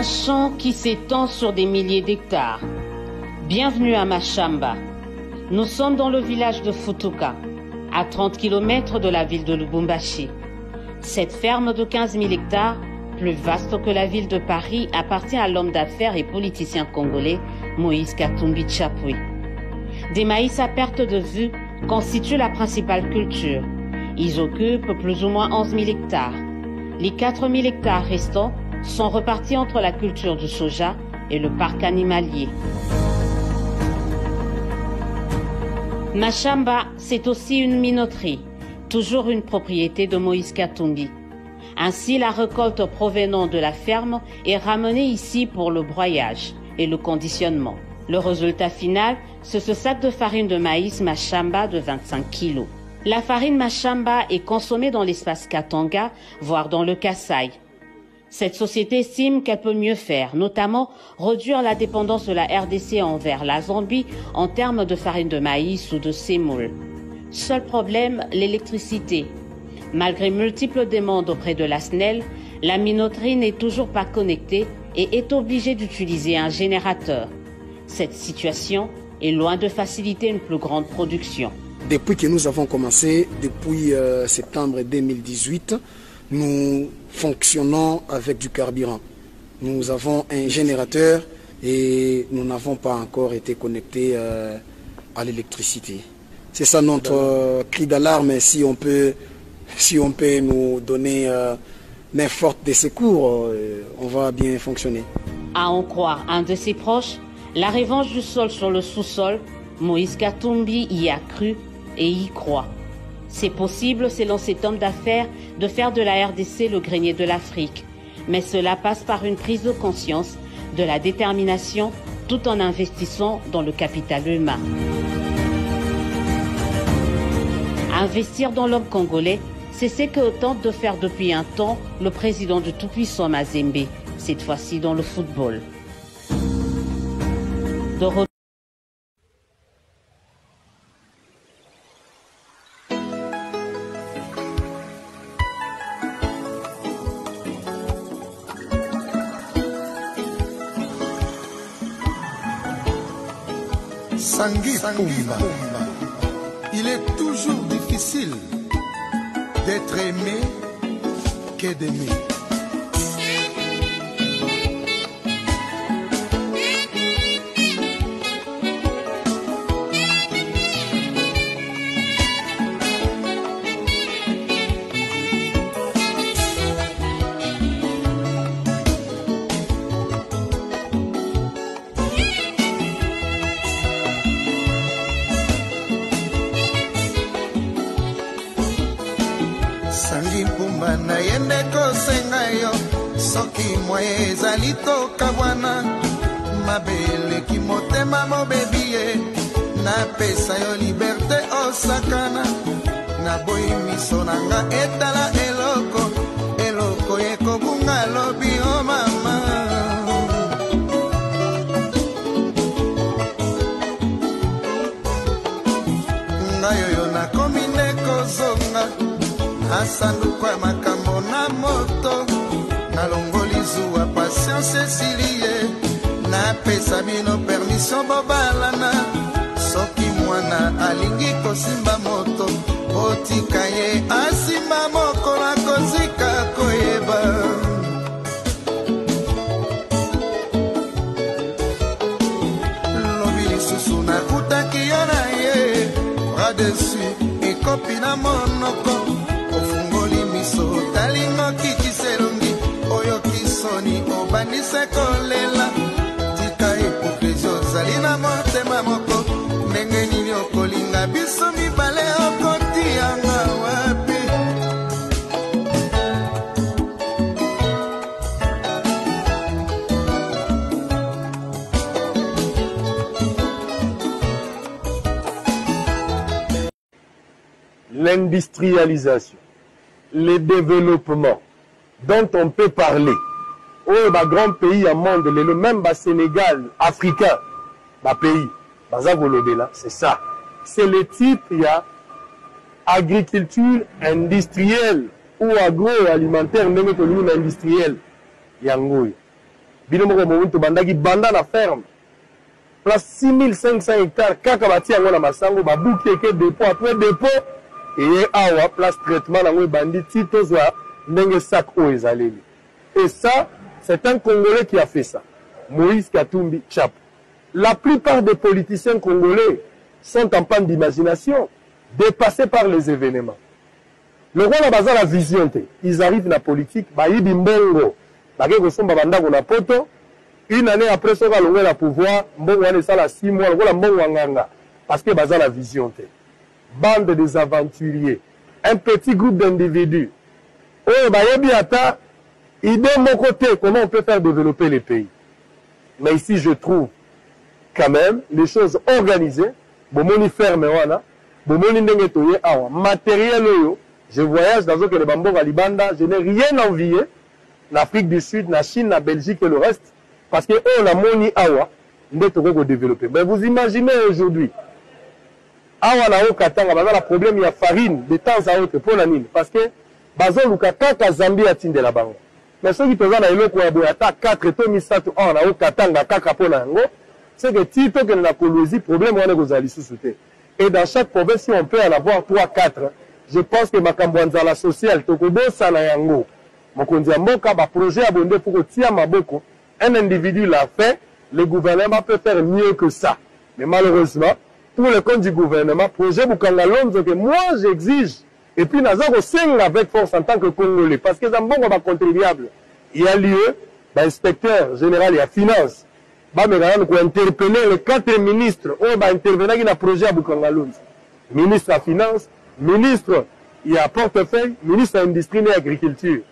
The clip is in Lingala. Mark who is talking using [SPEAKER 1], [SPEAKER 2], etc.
[SPEAKER 1] Un champ qui s'étend sur des milliers d'hectares. Bienvenue à Mashamba. Nous sommes dans le village de Futuka, à 30 km de la ville de Lubumbashi. Cette ferme de 15 000 hectares, plus vaste que la ville de Paris, appartient à l'homme d'affaires et politicien congolais Moïse Katumbi Chapwe. Des maïs à perte de vue constituent la principale culture. Ils occupent plus ou moins 11 000 hectares. Les 4 000 hectares restants sont repartis entre la culture du soja et le parc animalier. Mashamba, c'est aussi une minoterie, toujours une propriété de Moïse Katumbi. Ainsi, la récolte provenant de la ferme est ramenée ici pour le broyage et le conditionnement. Le résultat final, c'est ce sac de farine de maïs Mashamba de 25 kg. La farine Mashamba est consommée dans l'espace Katanga, voire dans le Kasaï. Cette société estime qu'elle peut mieux faire, notamment réduire la dépendance de la RDC envers la Zambie en termes de farine de maïs ou de sémoule. Seul problème, l'électricité. Malgré multiples demandes auprès de la SNEL, la minoterie n'est toujours pas connectée et est obligée d'utiliser un générateur. Cette situation est loin de faciliter une plus grande production.
[SPEAKER 2] Depuis que nous avons commencé, depuis septembre 2018, nous fonctionnons avec du carburant. Nous avons un générateur et nous n'avons pas encore été connectés à l'électricité. C'est ça notre cri d'alarme. Si on peut nous donner main forte de secours, on va bien fonctionner.
[SPEAKER 1] À en croire un de ses proches, la revanche du sol sur le sous-sol, Moïse Katumbi y a cru et y croit. C'est possible, selon cet homme d'affaires, de faire de la RDC le grenier de l'Afrique. Mais cela passe par une prise de conscience, de la détermination, tout en investissant dans le capital humain. Investir dans l'homme congolais, c'est ce que tente de faire depuis un temps le président du tout-puissant Mazembe, cette fois-ci dans le football.
[SPEAKER 3] Sangui Pumba. Il est toujours difficile d'être aimé que d'aimer.
[SPEAKER 4] na yende kosenga yo soki moye ezali tokabwana mabeleki motema mobebi ye napesa yo liberte osakana naboyi miso nanga etala eloko eloko ekobunga lobi o mama ngayo yo nakomi nde kozonga asanduku ya makambo na moto nalongoli zuwa patience esilie napesa bino permission bobalana soki mwana alingi kosimba moto otika ye asimba mokolo akozika koyeba lobi lisusu nakutaki yo na ye radesu ekopi na monoko ofungoli miso talingo kikiselongi oyo kisoni obandise kolela tika hipokrisi ozali na motema moko ndenge nini okolinga biso mibale okotianga wapi
[SPEAKER 5] l'industrialisation, le développement dont on peut parler. Oh, bah, grand pays à monde, le même bah, Sénégal, africain, bah, pays, bah, c'est ça. C'est le type, il y a agriculture industrielle ou agroalimentaire, même que nous, industrielle. bino moko momuntu bandaki banda na ferme place 6500 hectares kaka bati yango na masango babuki eke dépôt après dépôt et awa place traitement nango ebandi ti tozwa ndenge sac oyo ezaleli. Et ça, c'est un Congolais qui a fait ça. Moïse Katumbi Tchap. La plupart des politiciens congolais sont en panne d'imagination, dépassés par les événements. Le roi n'a la vision. Ils arrivent dans la politique, ils bimbongo, une année après ça, ils ont le pouvoir, ils ont 6 mois, parce qu'ils ont la vision. Bande des aventuriers, un petit groupe d'individus. Idée de mon côté, comment on peut faire développer les pays. Mais ici, je trouve quand même les choses organisées. Bomoni ferme wana, bomoni ndenge toye awa. Matériel oyo, je voyage dans les bambons à Libanda, je n'ai rien envié. L'Afrique du Sud, la Chine, la Belgique et le reste. Parce que on a moni awa, ndenge toko développer. Mais vous imaginez aujourd'hui, awa na o katanga, bah, le problème il y a farine de temps à autre pour la mine. Parce que bazo lukaka ka Zambie atinde la bango. Mais ceux qui te vendent à l'éloque, il y a 4 et 3 ans, on a katanga kaka pour la ngo. C'est que Tito que la Colombie, problème on est aux alliés sous-soutés. Et dans chaque province, si on peut en avoir 3, 4, je pense que Makambouanza la sociale, Tokobo Sanayango, Mokondiamboka, ba projet abondé pour que Tia Maboko, un individu l'a fait, le gouvernement peut faire mieux que ça. Mais malheureusement, pour le compte du gouvernement, projet Bukangalonzo que moi j'exige, et puis Nazar signe avec force en tant que Congolais, parce que Zambongo va contribuable. Il y a lieu, l'inspecteur général, il y a finance. Bah, mais pour interpeller les 4 ministres, on va intervenir dans le projet à Bukangalonzo. Ministre à finance, ministre, il y a portefeuille, ministre à industrie et agriculture.